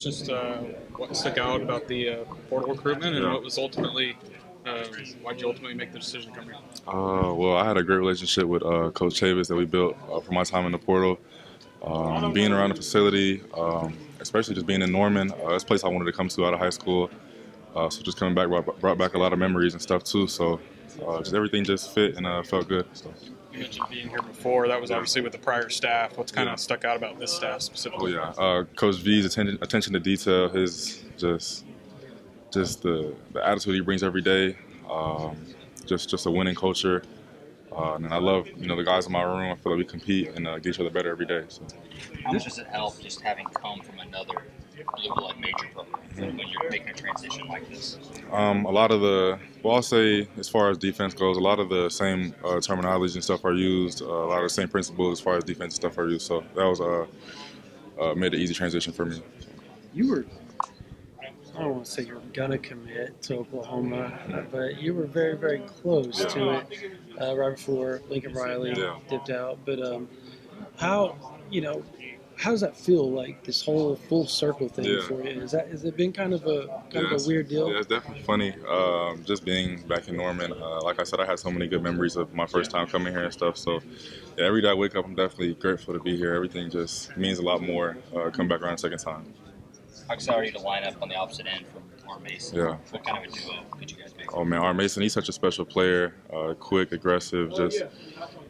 Just what stuck out about the portal recruitment and Yeah. what was ultimately why'd you ultimately make the decision to come here? Well, I had a great relationship with Coach Chavis that we built for my time in the portal. Being around the facility, especially just being in Norman, it's a place I wanted to come to out of high school. So just coming back brought back a lot of memories and stuff too. So just everything just fit and felt good. So. You mentioned being here before. That was Yeah. obviously with the prior staff. What's kind Yeah. of stuck out about this staff Oh specifically? yeah, Coach V's attention to detail, his just the attitude he brings every day, um, just a winning culture. And I love, the guys in my room. I feel like we compete and get each other better every day. So. How much does it help just having come from another blue blood major program when you're making a transition like this? A lot of I'll say as far as defense goes, a lot of the same terminology and stuff are used. A lot of the same principles as far as defense and stuff are used. So that was made an easy transition for me. You were, I don't want to say you were going to commit to Oklahoma, but you were very, very close to it right before Lincoln Riley dipped out. But how, how does that feel, like this whole full circle thing for you? Has it been kind of a weird deal? Yeah, it's definitely funny. Just being back in Norman, like I said, I had so many good memories of my first time coming here and stuff. So yeah, every day I wake up, I'm definitely grateful to be here. Everything just means a lot more coming back around a second time. How excited are you to line up on the opposite end from R. Mason? Yeah. What kind of a duo could you guys make? Oh man, R. Mason, he's such a special player. Quick, aggressive, just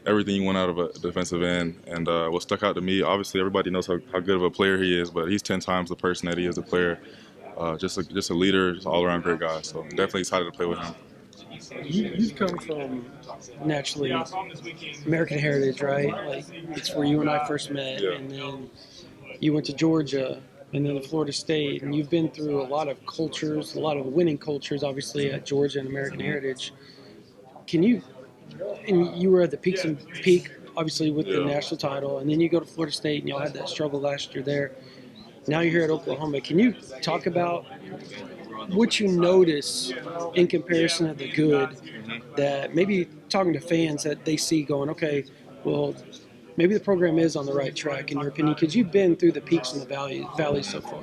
everything you want out of a defensive end. And what stuck out to me, obviously everybody knows how good of a player he is, but he's 10 times the person that he is a player. Just a leader, just all around great guy. So definitely excited to play with him. You've come from naturally American heritage, right? Like it's where you and I first met, and then you went to Georgia, and then to Florida State, and you've been through a lot of cultures, a lot of winning cultures, obviously at Georgia and American Heritage. Can you? And you were at the peak, obviously with the national title, and then you go to Florida State, and y'all had that struggle last year there. Now you're here at Oklahoma. Can you talk about what you notice in comparison of the good that maybe talking to fans that they see going, okay, well, maybe the program is on the right track in your opinion because you've been through the peaks and the valleys so far?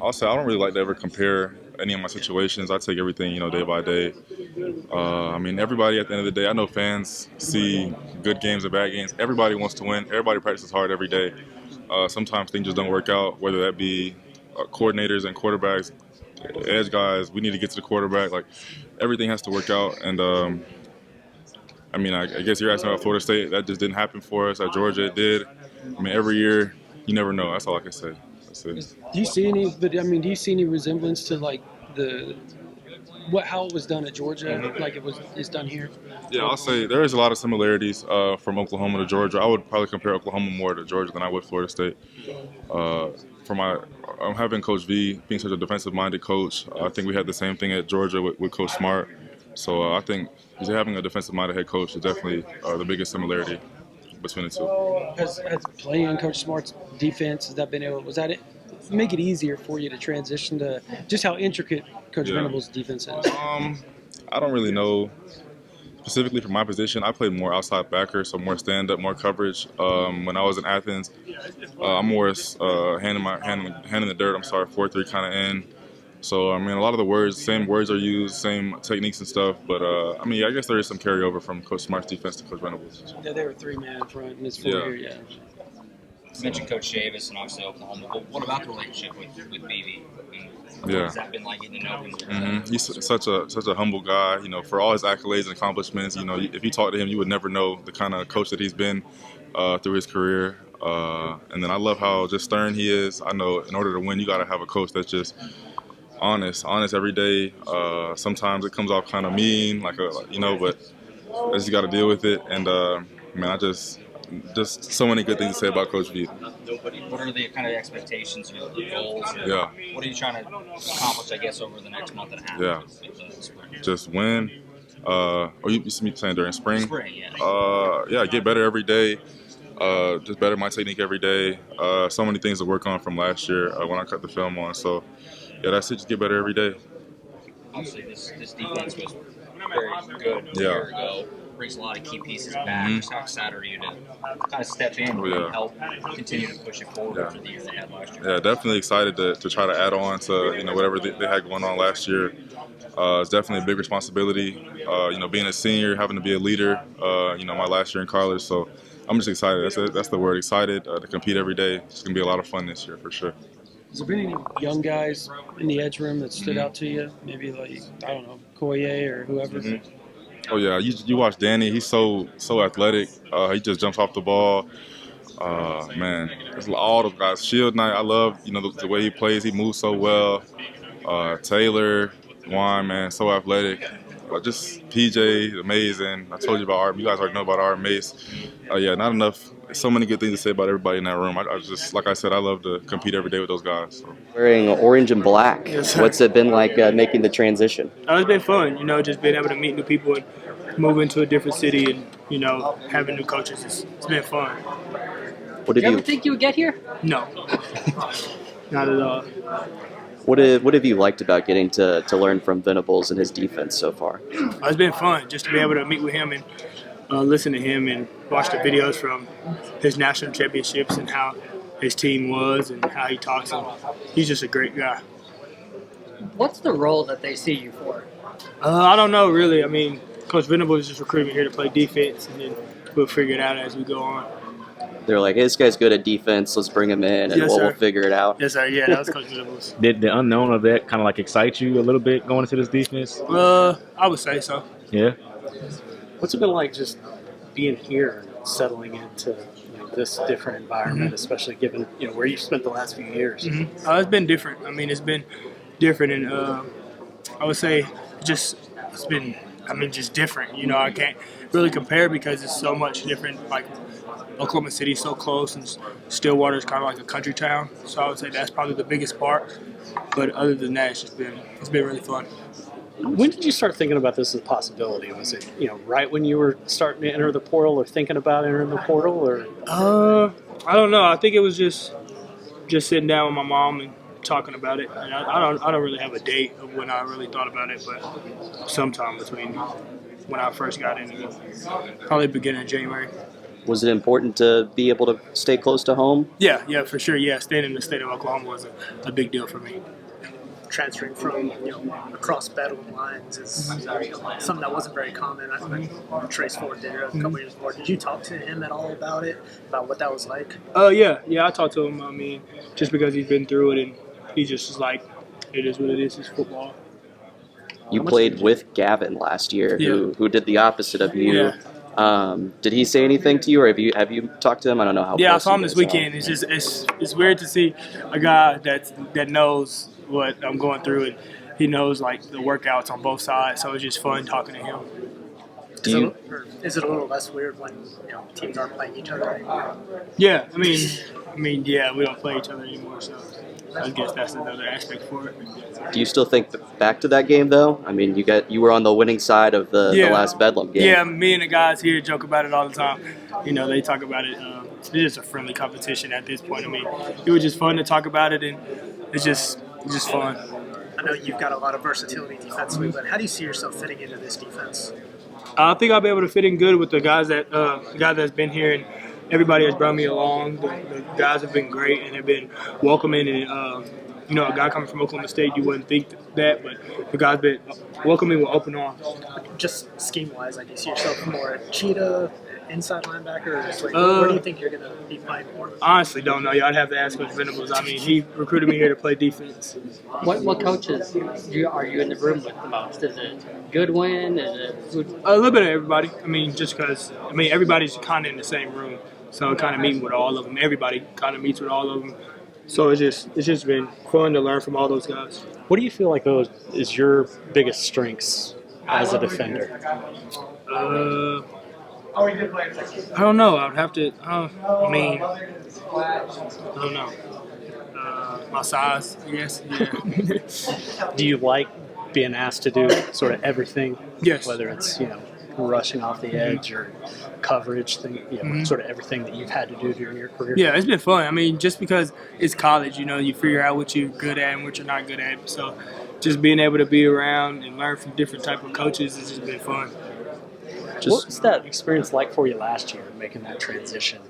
I'll say I don't really like to ever compare any of my situations. I take everything, day by day. Everybody at the end of the day, I know fans see good games and bad games. Everybody wants to win. Everybody practices hard every day. Sometimes things just don't work out, whether that be coordinators and quarterbacks, edge guys. We need to get to the quarterback. Like everything has to work out. And I guess you're asking about Florida State. That just didn't happen for us. At Georgia, it did. Every year, you never know. That's all I can say. That's it. Do you see any? But do you see any resemblance to like how it was done at Georgia, like it's done here? Yeah, I'll say there is a lot of similarities from Oklahoma to Georgia. I would probably compare Oklahoma more to Georgia than I would Florida State. I'm having Coach V being such a defensive-minded coach. I think we had the same thing at Georgia with Coach Smart. So I think having a defensive-minded head coach is definitely the biggest similarity between the two. Has playing Coach Smart's defense, was that it? Make it easier for you to transition to just how intricate Coach Venable's defense is? I don't really know specifically for my position. I played more outside backer, so more stand-up, more coverage. When I was in Athens, I'm more hand in the dirt. 4-3 kind of end. So a lot of the same words are used, same techniques and stuff. But I guess there is some carryover from Coach Smart's defense to Coach Venable's. Yeah, they were 3-man in front, and it's 4 here. Yeah. You mentioned Coach Chavis and obviously Oklahoma. But what about the relationship with BB? What has that been like getting to know him? He's such a humble guy. For all his accolades and accomplishments, if you talk to him, you would never know the kind of coach that he's been through his career. And then I love how just stern he is. I know in order to win, you got to have a coach that's just honest every day. Sometimes it comes off kind of mean, but I just got to deal with it. And I just so many good things to say about Coach V. What are the kind of expectations or the goals? What are you trying to accomplish, I guess, over the next month and a half? Just win. You see me saying during spring? Spring, yeah. Get better every day. Just better my technique every day. So many things to work on from last year when I cut the film on. So, that's it. Just get better every day. Obviously, this defense was very good a year ago. brings a lot of key pieces back. Just how excited are you to kind of step in and help continue to push it forward after the year they had last year? Yeah, definitely excited to try to add on to whatever they had going on last year. It's definitely a big responsibility. Being a senior, having to be a leader. My last year in college, so I'm just excited. That's the word, excited to compete every day. It's gonna be a lot of fun this year for sure. Has there been any young guys in the edge room that stood out to you? Maybe like, I don't know, Koye or whoever? Oh yeah, you watch Danny. He's so athletic. He just jumps off the ball. Man, there's all those guys. Shield Knight, I love the way he plays. He moves so well. Taylor, Juan, man, so athletic. Just PJ, amazing. I told you about Art. You guys already know about Art Mace. Not enough. So many good things to say about everybody in that room. I just, like I said, I love to compete every day with those guys. So. Wearing orange and black. Yes, What's it been like making the transition? It's been fun, just being able to meet new people and move into a different city and, having new coaches. It's been fun. What Did you ever think you would get here? No, not at all. What have you liked about getting to learn from Venables and his defense so far? It's been fun just to be able to meet with him and listen to him and watch the videos from his national championships and how his team was and how he talks. And he's just a great guy. What's the role that they see you for? I don't know, really. I mean, Coach Venables just recruited me here to play defense, and then we'll figure it out as we go on. They're like, hey, this guy's good at defense. Let's bring him in, and we'll figure it out. Yes, sir. Yeah, that was Coach Venables. Did the unknown of that kind of like excite you a little bit going into this defense? I would say so. Yeah. What's it been like just being here and settling into this different environment, especially given where you've spent the last few years? It's been different. I mean, it's been different, and I would say it's been just different. I can't really compare because it's so much different. Like Oklahoma City's so close, and Stillwater's kind of like a country town. So I would say that's probably the biggest part. But other than that, it's been really fun. When did you start thinking about this as a possibility? Was it right when you were starting to enter the portal, or thinking about entering the portal, or? I don't know. I think it was just sitting down with my mom and talking about it. And I don't really have a date of when I really thought about it, but sometime between when I first got in, probably beginning of January. Was it important to be able to stay close to home? Yeah, for sure. Yeah, staying in the state of Oklahoma was a big deal for me. Transferring from across bedroom lines is something that wasn't very common. I think Trace Ford did a couple years before. Did you talk to him at all about it, about what that was like? Yeah, I talked to him. I mean, just because he's been through it, and he just is like, it is what it is. It's football. You played with Gavin last year, who did the opposite of you. Yeah. Did he say anything to you, or have you talked to him? I don't know how. Yeah, I saw him this weekend. It's just it's weird to see a guy that knows what I'm going through, and he knows like the workouts on both sides. So it's just fun talking to him. Is it a little less weird when teams aren't playing each other anymore? Yeah, I mean, yeah, we don't play each other anymore, so I guess that's another aspect for it. Do you still think back to that game though? I mean, you were on the winning side of the last Bedlam game. Yeah, me and the guys here joke about it all the time. They talk about it. It's just a friendly competition at this point. I mean, it was just fun to talk about it, and it's just fun. I know you've got a lot of versatility defensively, but how do you see yourself fitting into this defense? I think I'll be able to fit in good with the guys that's been here, and everybody has brought me along. The guys have been great and have been welcoming, and a guy coming from Oklahoma State, you wouldn't think that, but the guy's been welcoming with open arms. Just scheme-wise, do you see yourself more a cheetah, inside linebacker, or just where do you think you're going to be playing more? Honestly, don't know. I'd have to ask Coach Venables. I mean, he recruited me here to play defense. What coaches are you in the room with the most? Is it Goodwin? Is it a little bit of everybody? I mean, just because everybody's kind of in the same room, so kind of meeting with all of them. Everybody kind of meets with all of them. So it's just been fun to learn from all those guys. What do you feel like is your biggest strengths as a defender? I don't know. I would have to. I don't know. My size, I guess. Yeah. Do you like being asked to do sort of everything? Yes. Whether it's rushing off the edge or coverage, sort of everything that you've had to do during your career. Yeah, it's been fun. I mean, just because it's college, you figure out what you're good at and what you're not good at. So, just being able to be around and learn from different type of coaches has just been fun. Just What's that experience like for you last year, making that transition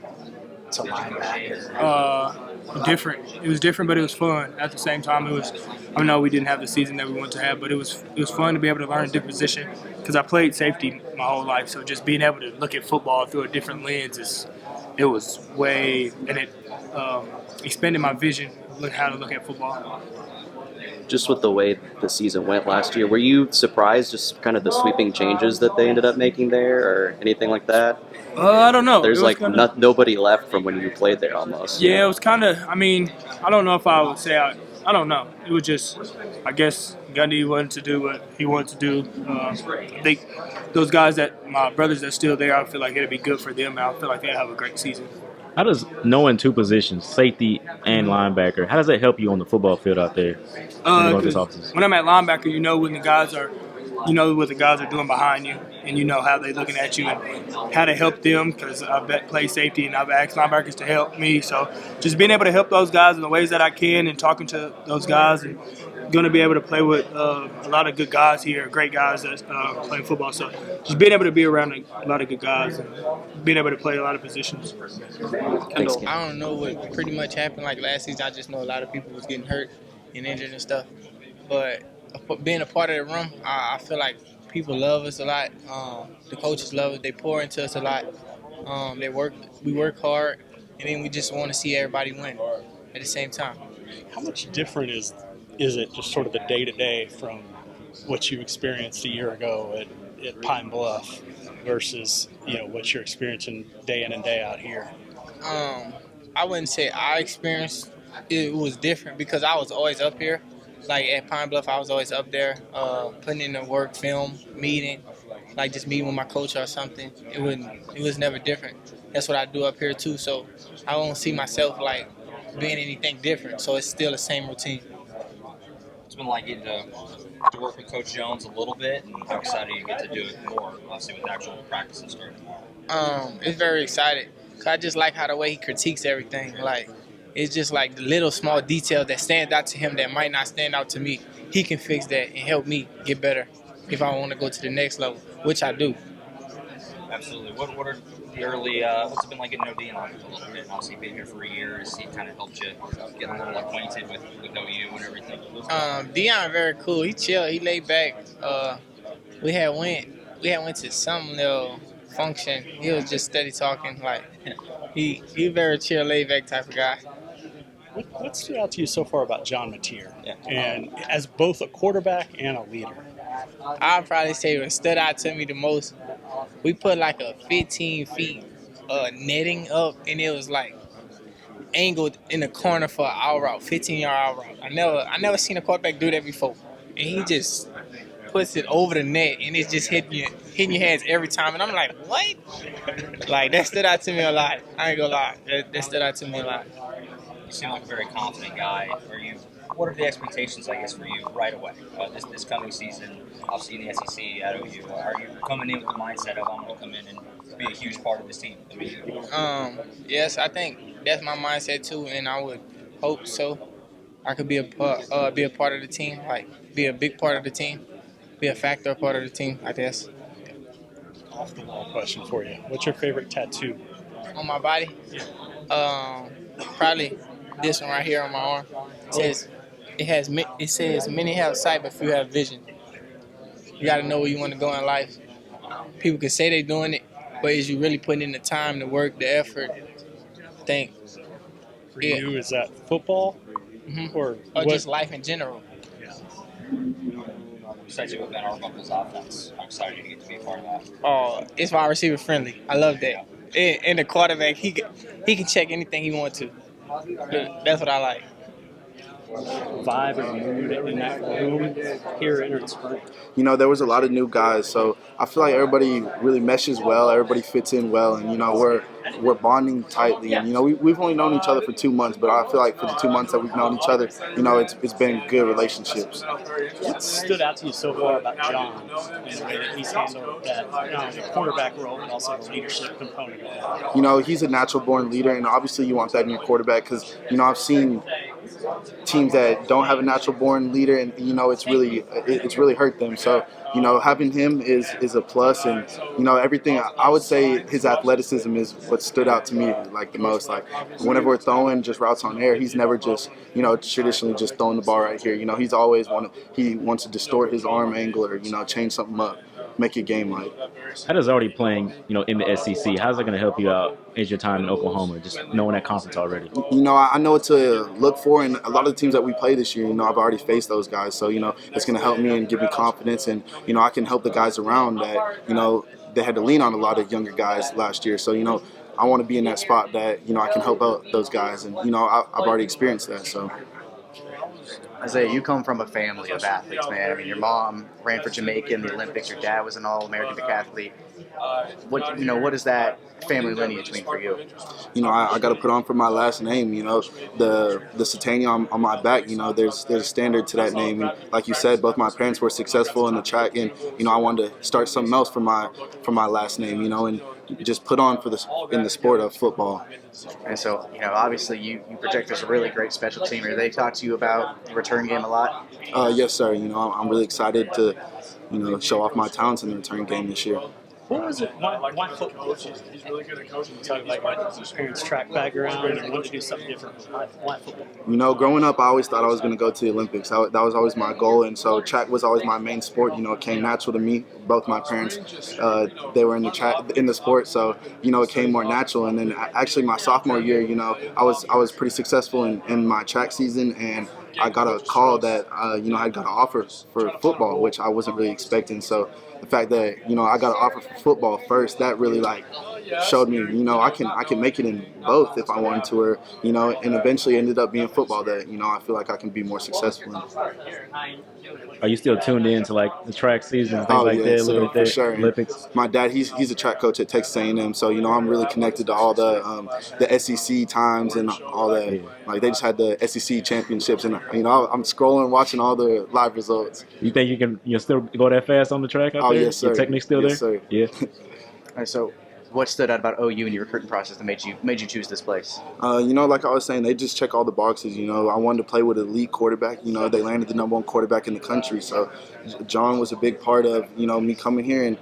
to linebacker? Different. It was different, but it was fun. At the same time, it was. I know we didn't have the season that we wanted to have, but it was fun to be able to learn a different position because I played safety my whole life. So just being able to look at football through a different lens it was way, and it expanded my vision of how to look at football. just with the way the season went last year, were you surprised just kind of the sweeping changes that they ended up making there or anything like that? I don't know. There's like nobody left from when you played there almost. Yeah, it was kind of, I mean, I don't know if I would say, I don't know. It was just, I guess Gundy wanted to do what he wanted to do. I think those guys my brothers that's still there, I feel like it'd be good for them. I feel like they'll have a great season. How does knowing two positions, safety and linebacker, how does that help you on the football field out there? When I'm at linebacker, you know when the guys are, you know what the guys are doing behind you, and you know how they're looking at you and how to help them because I've played safety and I've asked linebackers to help me. So just being able to help those guys in the ways that I can and talking to those guys and going to be able to play with a lot of good guys here, great guys that play football. So just being able to be around a lot of good guys and being able to play a lot of positions. Thanks, I don't know what pretty much happened like last season. I just know a lot of people was getting hurt and injured and stuff. But being a part of the room, I feel like people love us a lot. The coaches love us. They pour into us a lot. We work hard, and then we just want to see everybody win at the same time. How much different is it just sort of the day-to-day from what you experienced a year ago at Pine Bluff versus, what you're experiencing day in and day out here? I wouldn't say I experienced it was different because I was always up here. Like at Pine Bluff, I was always up there putting in the work, film, meeting, like just meeting with my coach or something. It was never different. That's what I do up here too. So I don't see myself like being anything different. So it's still the same routine. It's been like getting to work with Coach Jones a little bit, and I'm excited you get to do it more, obviously with actual practices starting. It's very excited. Cause I just like how the way he critiques everything. Like it's just like the little small details that stand out to him that might not stand out to me. He can fix that and help me get better if I want to go to the next level, which I do. Absolutely. What are the early? What's it been like getting to know Dion a little bit? Obviously, being here for a year, has he kind of helped you get a little acquainted with OU and everything? Dion very cool. He chill. He laid back. We had went to some little function. He was just steady talking. Like he very chill, laid back type of guy. What stood out to you so far about John Mateer, and as both a quarterback and a leader? I'd probably say what stood out to me the most, we put like a 15 feet netting up, and it was like angled in the corner for an out route, 15-yard out route. I never seen a quarterback do that before, and he just puts it over the net, and it's just hitting your hands every time, and I'm like, what? Like that stood out to me a lot. I ain't gonna lie, that stood out to me a lot. You seem like a very confident guy. What are the expectations, I guess, for you right away? This coming season, obviously in the SEC at OU, are you coming in with the mindset of I'm going to come in and be a huge part of this team? Yes, I think that's my mindset too, and I would hope so. I could be a part of the team, like be a big part of the team, be a factor part of the team, I guess. Off the wall question for you: what's your favorite tattoo on my body? Probably this one right here on my arm. It says many have sight, but few have vision. You got to know where you want to go in life. People can say they're doing it, but is you really putting in the time, the work, the effort? For you, is that football or just life in general? Besides you with Ben Arbuckle's offense, I'm excited you get to be a part of that. Oh, it's wide receiver friendly. I love that. And the quarterback, he can check anything he wants to. That's what I like. Vibe and mood in that room here in spring? There was a lot of new guys, so I feel like everybody really meshes well, everybody fits in well, and we're bonding tightly. And we've only known each other for 2 months, but I feel like for the 2 months that we've known each other, it's been good relationships. What stood out to you so far about John and the way that he's handled that the quarterback role and also the leadership component of that? He's a natural born leader, and obviously you want that in your quarterback because I've seen teams that don't have a natural born leader, and it's really hurt them. So having him is a plus, and everything. I would say his athleticism is what stood out to me like the most. Like whenever we're throwing just routes on air, he's never just traditionally just throwing the ball right here. He's always wants to distort his arm angle or change something up, make your game like. How does already playing, in the SEC, how's that going to help you out as your time in Oklahoma, just knowing that conference already? I know what to look for, and a lot of the teams that we play this year, I've already faced those guys. So, it's going to help me and give me confidence, and, I can help the guys around that, they had to lean on a lot of younger guys last year. So, I want to be in that spot that, I can help out those guys, and, I've already experienced that, so. Isaiah, you come from a family of athletes, man. I mean, your mom ran for Jamaica in the Olympics. Your dad was an All-American decathlete. What is that family lineage mean for you? I got to put on for my last name. The Sategna on my back. There's a standard to that name. And like you said, both my parents were successful in the track, and I wanted to start something else for my last name. And just put on in the sport of football. And so, obviously you project as a really great special teamer. They talk to you about the return game a lot? Yes, sir. I'm really excited to, show off my talents in the return game this year. What was it? Why football? He's really good at coaching. Talking about his parents' track background and wanted to do something different. Why football? Growing up, I always thought I was going to go to the Olympics. That was always my goal, and so track was always my main sport. It came natural to me. Both my parents, they were in the sport, so it came more natural. And then actually, my sophomore year, I was pretty successful in my track season, and I got a call that I got an offer for football, which I wasn't really expecting. So the fact that I got an offer for football first, that really showed me I can make it in both if I wanted to, or and eventually ended up being football that I feel like I can be more successful in. Are you still tuned in to the track season and things like that? So, looking at for that sure. Olympics. My dad, he's a track coach at Texas A&M, so I'm really connected to all the SEC times and all that. Yeah. Like they just had the SEC championships, and I'm scrolling, watching all the live results. You think you can still go that fast on the track out there? Yes, sir. Your technique's still yes, there? Sir. Yeah. All right, so what stood out about OU in your recruiting process that made you choose this place? Like I was saying, they just check all the boxes. I wanted to play with an elite quarterback. They landed the #1 quarterback in the country. So John was a big part of me coming here, and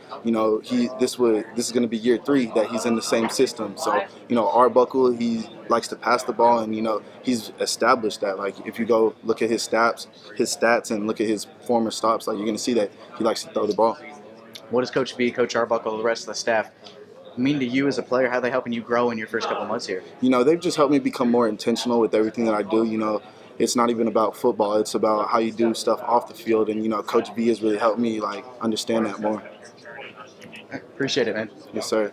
this is going to be year 3 that he's in the same system. So Arbuckle, he likes to pass the ball, and he's established that. Like if you go look at his stats and look at his former stops, you're going to see that he likes to throw the ball. What does Coach B, Coach Arbuckle, the rest of the staff mean to you as a player? How are they helping you grow in your first couple months here? They've just helped me become more intentional with everything that I do. It's not even about football. It's about how you do stuff off the field. And, Coach B has really helped me, understand that more. Appreciate it, man. Yes, sir.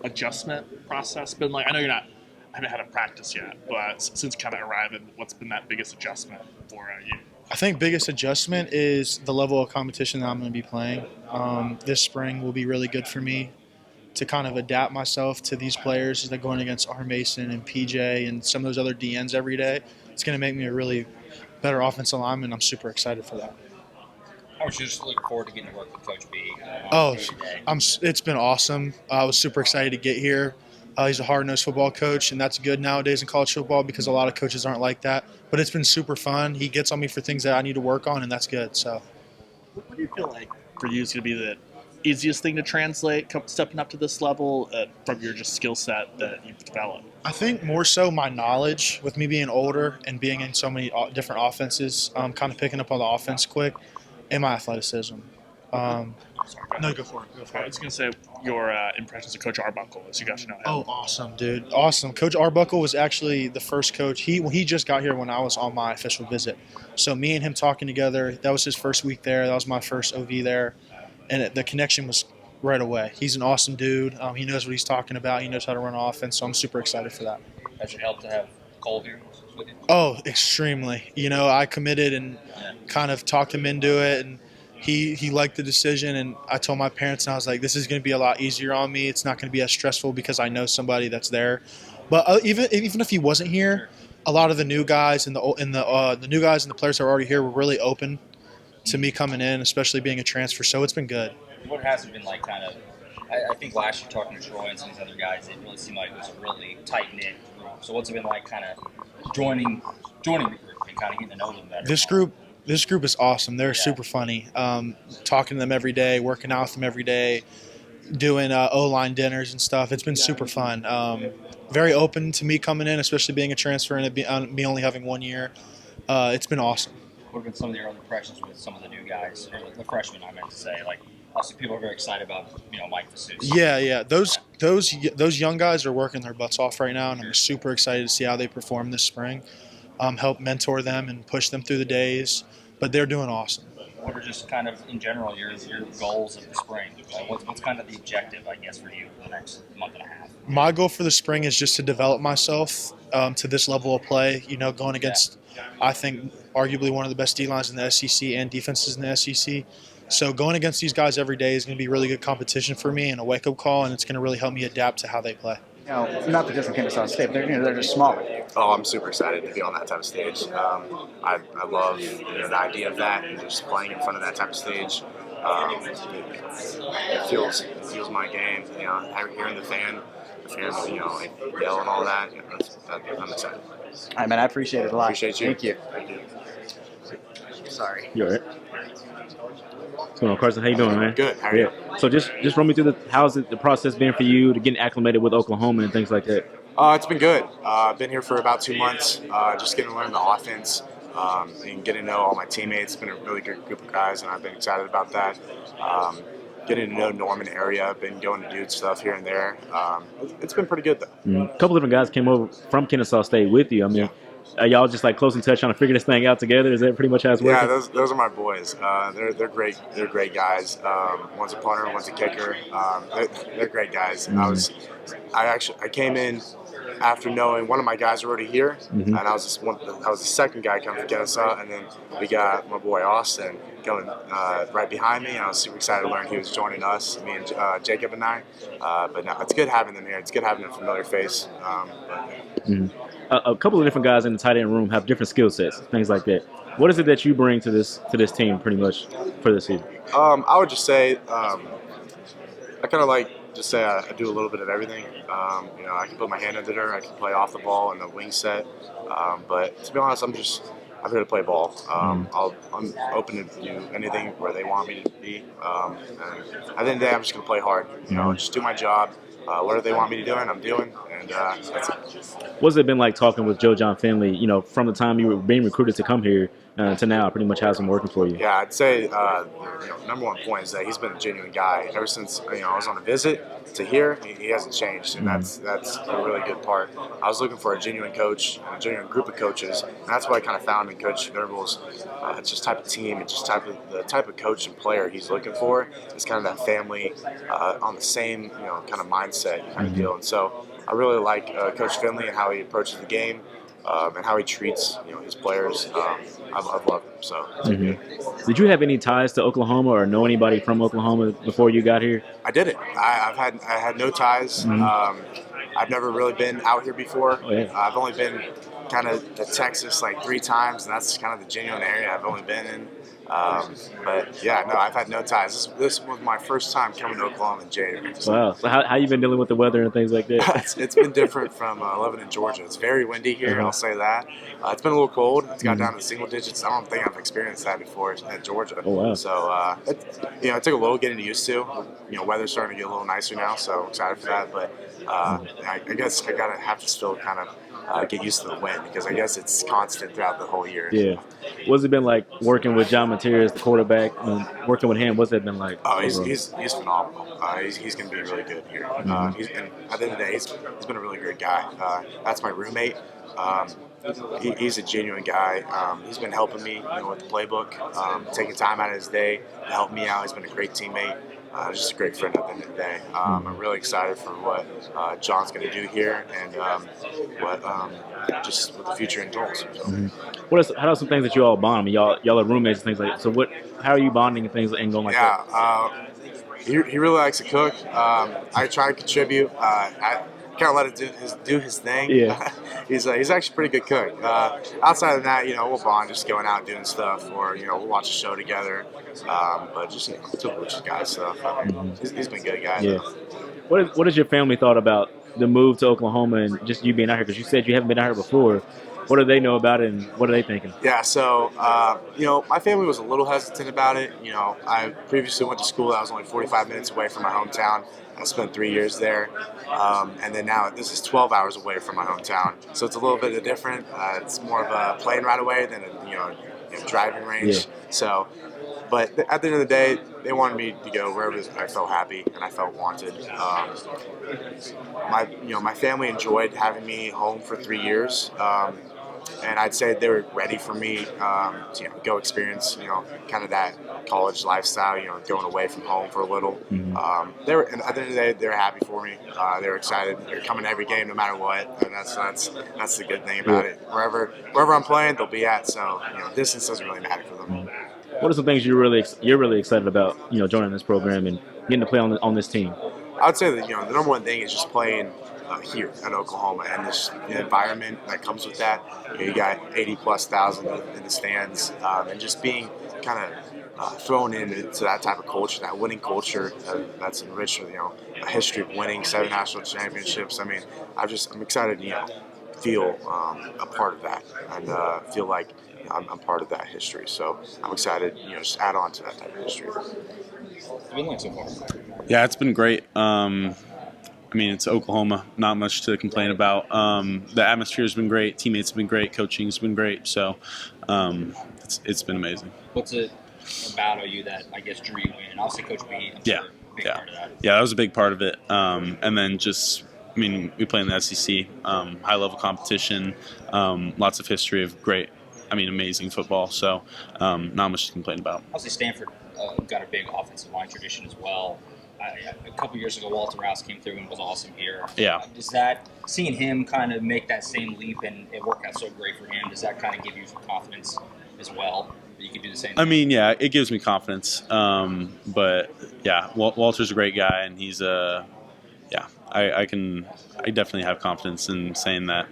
Adjustment process been like? I know I haven't had a practice yet, but since kind of arriving, what's been that biggest adjustment for you? I think biggest adjustment is the level of competition that I'm going to be playing. This spring will be really good for me to kind of adapt myself to these players as they're going against R. Mason and PJ and some of those other DNs every day. It's going to make me a really better offensive lineman. I'm super excited for that. I was just looking forward to getting to work with Coach B. It's been awesome. I was super excited to get here. He's a hard-nosed football coach, and that's good nowadays in college football because a lot of coaches aren't like that. But it's been super fun. He gets on me for things that I need to work on, and that's good. So, what do you feel like for you is going to be the easiest thing to translate stepping up to this level from your just skill set that you've developed? I think more so my knowledge with me being older and being in so many different offenses, kind of picking up on the offense quick, and my athleticism. No, go for it. I was going to say your impressions of Coach Arbuckle as you got to know him. Oh, awesome, dude. Awesome. Coach Arbuckle was actually the first coach. He just got here when I was on my official visit. So me and him talking together, that was his first week there. That was my first OV there. And the connection was right away. He's an awesome dude. He knows what he's talking about. He knows how to run offense. So I'm super excited for that. Has it helped to have Cole here with you? Oh, extremely. I committed and kind of talked him into it, and he liked the decision. And I told my parents, and I was like, this is going to be a lot easier on me. It's not going to be as stressful because I know somebody that's there. But even if he wasn't here, a lot of the new guys and the new guys and the players that are already here were really open to me coming in, especially being a transfer. So it's been good. What has it been like kind of – I think last year talking to Troy and some of these other guys, it really seemed like it was a really tight-knit group. So what's it been like kind of joining the group and kind of getting to know them better? This group is awesome. They're super funny. Talking to them every day, working out with them every day, doing O-line dinners and stuff. It's been super fun. Very open to me coming in, especially being a transfer and me only having 1 year. It's been awesome. What have been some of your early impressions with some of the new guys, or the freshmen? I meant to say, like, also people are very excited about Mike Fasus. Yeah. Those young guys are working their butts off right now, and I'm super excited to see how they perform this spring. Help mentor them and push them through the days, but they're doing awesome. What are just kind of in general your goals of the spring? What's kind of the objective, I guess, for you for the next month and a half? My goal for the spring is just to develop myself to this level of play. Going against, I think, arguably one of the best D-lines in the SEC and defenses in the SEC. So going against these guys every day is going to be really good competition for me and a wake-up call, and it's going to really help me adapt to how they play. Not that this can Kendal State, but they're just smaller. Oh, I'm super excited to be on that type of stage. I love the idea of that and just playing in front of that type of stage. It feels my game. Hearing the fans, yell and all that. I'm excited. All right, man. I appreciate it a lot. Appreciate you. Thank you. Thank you. Sorry. You all right? What's going on, Carson? How you doing, man? Good. How are you? So just run me through how's the process been for you to getting acclimated with Oklahoma and things like that? It's been good. I've been here for about 2 months, just getting to learn the offense and getting to know all my teammates. It's been a really good group of guys, and I've been excited about that. Getting to know Norman area, I've been going to do stuff here and there. It's been pretty good, though. A couple different guys came over from Kennesaw State with you. I mean, are y'all just like close in touch trying to figure this thing out together? Is that pretty much how it's working? Yeah, those are my boys. They're great. They're great guys. One's a punter, one's a kicker. They're great guys. I came in after knowing one of my guys already here, and I was the second guy coming from Kennesaw, and then we got my boy Austin going right behind me, and I was super excited to learn he was joining us, me and Jacob and I. But no, it's good having them here. It's good having a familiar face. A couple of different guys in the tight end room have different skill sets, things like that. What is it that you bring to this team, pretty much, for this season? I would just say I kind of like just say I do a little bit of everything. I can put my hand under there. I can play off the ball in the wing set. But to be honest, I'm here to play ball. I'm open to do anything where they want me to be. And at the end of the day, I'm just going to play hard. Just do my job. Whatever they want me to do, I'm doing. And that's it. What's it been like talking with Joe John Finley, from the time you were being recruited to come here to now, pretty much how's it working for you? Yeah, I'd say number one point is that he's been a genuine guy. Ever since I was on a visit to here, he hasn't changed, and that's a really good part. I was looking for a genuine coach, and a genuine group of coaches, and that's what I kind of found in Coach Venables. It's just type of team, and just the type of coach and player he's looking for. It's kind of that family on the same kind of mindset kind of deal, and so I really like Coach Finley and how he approaches the game. And how he treats his players. I've loved him. So. Did you have any ties to Oklahoma or know anybody from Oklahoma before you got here? I didn't. I had no ties. I've never really been out here before. Oh, yeah. I've only been kind of to Texas like 3 times, and that's kind of the genuine area I've only been in. But yeah, no, I've had no ties. This was my first time coming to Oklahoma in January. So. Wow. So how you been dealing with the weather and things like that? It's been different from living in Georgia. It's very windy here. I'll say that. It's been a little cold. It's got down to single digits. I don't think I've experienced that before at Georgia. Oh, wow. So it took a little getting used to. Weather's starting to get a little nicer now, so I'm excited for that. But I guess I have to still kind of get used to the wind because I guess it's constant throughout the whole year. Yeah. What's it been like working with John Mateer as the quarterback and working with him? What's that been like? Oh, he's phenomenal. He's going to be really good here. And at the end of the day, he's been a really great guy. That's my roommate. He's a genuine guy. He's been helping me with the playbook, taking time out of his day to help me out. He's been a great teammate. Just a great friend at the end of the day. I'm really excited for what John's going to do here and what the future entails. So. How are some things that you all bond? I mean, y'all are roommates and things like that. So how are you bonding and things and going like that? He really likes to cook. I try to contribute. I kind of let it do his thing. Yeah. He's actually a pretty good cook. Outside of that, we'll bond just going out doing stuff, or we'll watch a show together. But just typical guy stuff. He's been a good guy. Yeah. What has your family thought about the move to Oklahoma and just you being out here? Because you said you haven't been out here before. What do they know about it, and what are they thinking? Yeah, so, my family was a little hesitant about it. I previously went to school that was only 45 minutes away from my hometown. I spent 3 years there. And then now this is 12 hours away from my hometown. So it's a little bit different. It's more of a plane ride away than a driving range. Yeah. So, but at the end of the day, they wanted me to go wherever I felt happy and I felt wanted. My family enjoyed having me home for 3 years. And I'd say they were ready for me to go experience, kind of that college lifestyle, going away from home for a little. They were, and at the end of the day, they were happy for me. They were excited. They're coming to every game no matter what, and that's the good thing about it. Wherever I'm playing, they'll be at. So distance doesn't really matter for them. What are some things you're really excited about, joining this program and getting to play on this team? I would say that the number one thing is just playing here at Oklahoma, and the environment that comes with that. You got 80,000+ in the stands, and just being kind of thrown into that type of culture, that winning culture that's enriched with a history of winning 7 national championships. I mean, I'm excited to feel a part of that and feel like I'm part of that history. So I'm excited, just add on to that type of history. It's been like so far. Yeah, it's been great. It's Oklahoma. Not much to complain about. The atmosphere has been great. Teammates have been great. Coaching's been great. So it's been amazing. What's it about OU that I guess drew you in? Obviously, Coach B. Part of that. Yeah, that was a big part of it. And then we play in the SEC, high level competition, lots of history of great, amazing football. So not much to complain about. Obviously, Stanford got a big offensive line tradition as well. A couple years ago, Walter Rouse came through and was awesome here. Yeah. Does that, seeing him kind of make that same leap and it work out so great for him, does that kind of give you some confidence as well that you can do the same thing? Yeah, it gives me confidence. But yeah, Walter's a great guy, and he's I definitely have confidence in saying that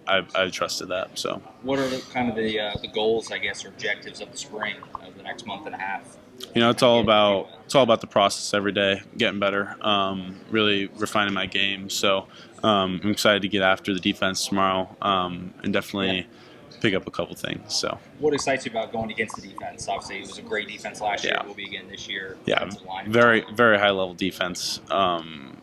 I trusted that. So. What are the goals, I guess, or objectives of the spring of the next month and a half? It's all about the process every day, getting better, really refining my game. So I'm excited to get after the defense tomorrow, and definitely pick up a couple things. So what excites you about going against the defense? Obviously, it was a great defense last year. It will be again this year. Yeah, very very high level defense. I'm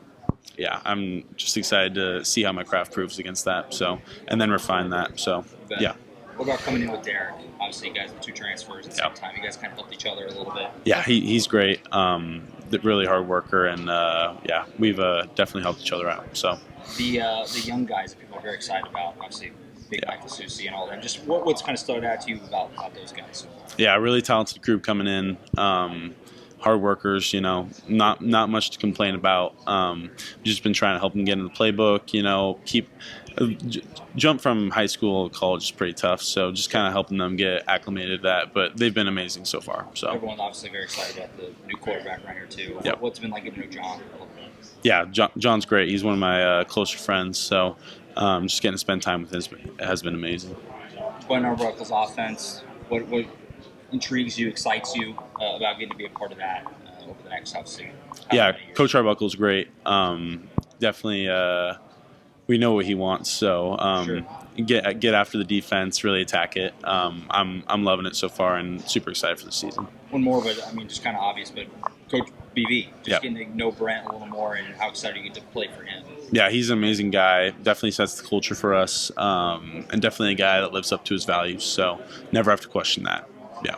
just excited to see how my craft proves against that. So and then refine that. So yeah. What about coming in with Derek? Obviously, you guys have 2 transfers at the same time. You guys kind of helped each other a little bit. Yeah, he's great. Really hard worker, and we've definitely helped each other out. So the young guys that people are very excited about, obviously, Big Mike Fasusi and all that. Just what's kind of stood out to you about those guys? Yeah, really talented group coming in. Hard workers, not much to complain about. We've just been trying to help them get in the playbook. Jump from high school to college is pretty tough, so just kind of helping them get acclimated to that. But they've been amazing so far. So everyone's obviously very excited about the new quarterback right here too. Yep. What's it been like getting to know John? Yeah, John's great. He's one of my closer friends, so just getting to spend time with him has been amazing. Glenn Arbuckle's offense, what intrigues you, excites you about getting to be a part of that over the next obviously? Yeah, Coach Arbuckle's great. Definitely. We know what he wants, so get after the defense, really attack it. I'm loving it so far, and super excited for the season. One more, but just kind of obvious, but Coach BV, getting to know Brent a little more, and how excited you get to play for him. Yeah, he's an amazing guy. Definitely sets the culture for us, and definitely a guy that lives up to his values. So never have to question that. Yeah.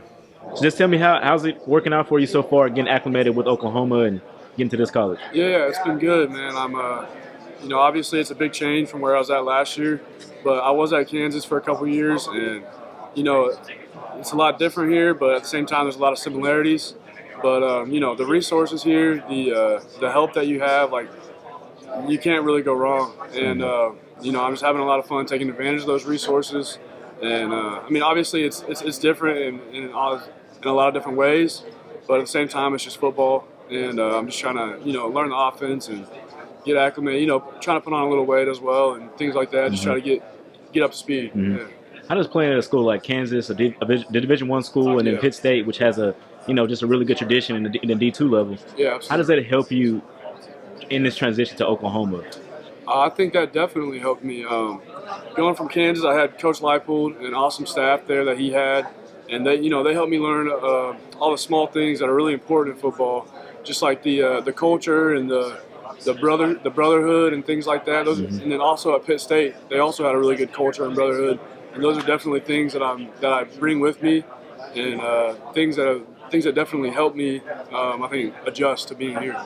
So just tell me how's it working out for you so far, getting acclimated with Oklahoma and getting to this college? Yeah, it's been good, man. I'm obviously it's a big change from where I was at last year, but I was at Kansas for a couple years, and it's a lot different here, but at the same time there's a lot of similarities. But the resources here, the help that you have, you can't really go wrong. And I'm just having a lot of fun taking advantage of those resources. And obviously it's different in a lot of different ways, but at the same time it's just football, and I'm just trying to learn the offense and get acclimated, trying to put on a little weight as well and things like that. Just try to get up to speed. Mm-hmm. Yeah. How does playing at a school like Kansas, the Division I school, and then Pitt State, which has just a really good tradition in the D2 level, how does that help you in this transition to Oklahoma? I think that definitely helped me. going from Kansas, I had Coach Leipold and an awesome staff there that he had, and they helped me learn all the small things that are really important in football, just like the culture and the brotherhood and things like that. And then also at Pitt State, they also had a really good culture and brotherhood, and those are definitely things that I bring with me, and things that definitely help me, I think, adjust to being here.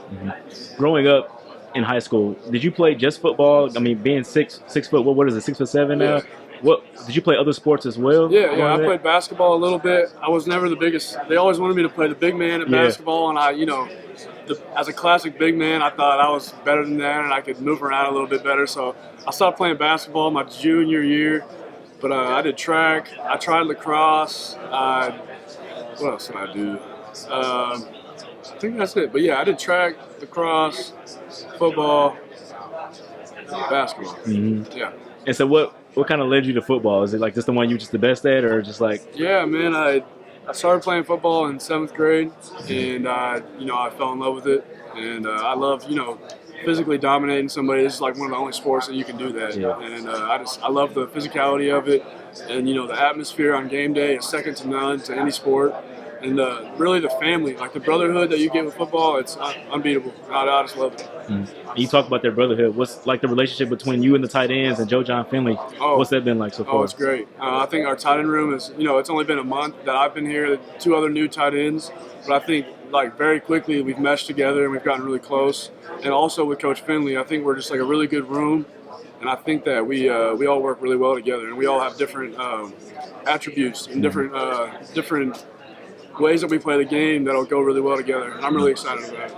Growing up in high school, did you play just football? I mean, being 6 foot, what is it, 6'7" now? Yeah. What did you play other sports as well? Yeah, I played basketball a little bit. I was never the biggest. They always wanted me to play the big man at basketball, and as a classic big man, I thought I was better than that, and I could move around a little bit better. So I stopped playing basketball my junior year, but I did track. I tried lacrosse. What else did I do? I think that's it. But yeah, I did track, lacrosse, football, basketball. Yeah. And so what kind of led you to football? Is it like just the one you were just the best at, or just like? Yeah, man. I started playing football in 7th grade, and I fell in love with it, and I love physically dominating somebody. This is like one of the only sports that you can do that, and I love the physicality of it, and the atmosphere on game day is second to none to any sport. And really the family, like the brotherhood that you get with football, it's unbeatable. I just love it. You talk about their brotherhood. What's like the relationship between you and the tight ends and Joe John Finley? What's that been like so far? Oh, it's great. I think our tight end room is, it's only been a month that I've been here, 2 other new tight ends. But I think like very quickly we've meshed together and we've gotten really close. And also with Coach Finley, I think we're just like a really good room. And I think that we all work really well together, and we all have different attributes and different ways that we play the game that'll go really well together. And I'm really excited about it.